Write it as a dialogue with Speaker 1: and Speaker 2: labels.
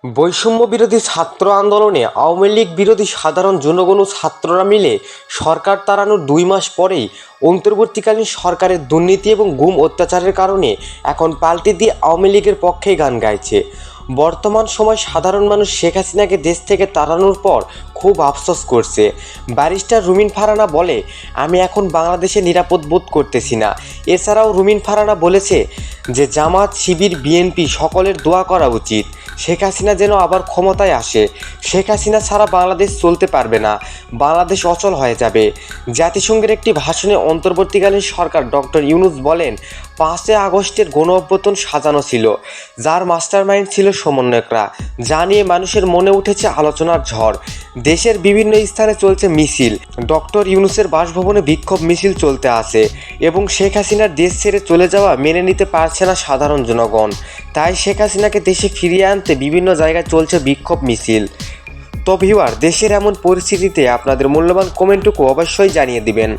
Speaker 1: বৈষম্য বিরোধী ছাত্র আন্দোলনে আওয়ামী লীগ বিরোধী সাধারণ জনগণ ও ছাত্ররা মিলে সরকার তাড়ানোর 2 মাস পরেই অন্তর্বর্তীকালীন সরকারের দুর্নীতি এবং গুম অত্যাচারের কারণে এখন পাল্টে দিয়ে আওয়ামী লীগের পক্ষেই গান গাইছে। বর্তমান সময় সাধারণ মানুষ শেখ হাসিনাকে দেশ থেকে তাড়ানোর পর খুব আফসোস করছে। ব্যারিস্টার রুমিন ফারহানা বলে, আমি এখন বাংলাদেশে নিরাপদ বোধ করতেছি না। এছাড়াও রুমিন ফারহানা বলেছে যে জামাত, শিবির, বিএনপি সকলের দোয়া করা উচিত শেখ হাসিনা যেন আবার ক্ষমতায় আসে। শেখ হাসিনা ছাড়া বাংলাদেশ চলতে পারবে না, বাংলাদেশ অচল হয়ে যাবে। জাতিসংঘের একটি ভাষণে অন্তর্বর্তীকালীন সরকার ডক্টর ইউনূস বলেন, 5 আগস্টের গণ অভ্যুত্থান সাজানো ছিল, যার মাস্টারমাইন্ড ছিল সমন্বয়করা, যা নিয়ে মানুষের মনে উঠেছে আলোচনার ঝড়। দেশের বিভিন্ন স্থানে চলছে মিছিল, ডক্টর ইউনূসের বাসভবনে বিক্ষোভ মিছিল চলতে আছে এবং শেখ হাসিনার দেশ ছেড়ে চলে যাওয়া মেনে নিতে পারছে না সাধারণ জনগণ। তাই শেখ হাসিনাকে দেশে ফিরিয়ে আনতে বিভিন্ন জায়গায় চলছে বিক্ষোভ মিছিল। তো ভিউয়ার, দেশের এমন পরিস্থিতিতে আপনাদের মূল্যবান কমেন্টটুকু অবশ্যই জানিয়ে দিবেন।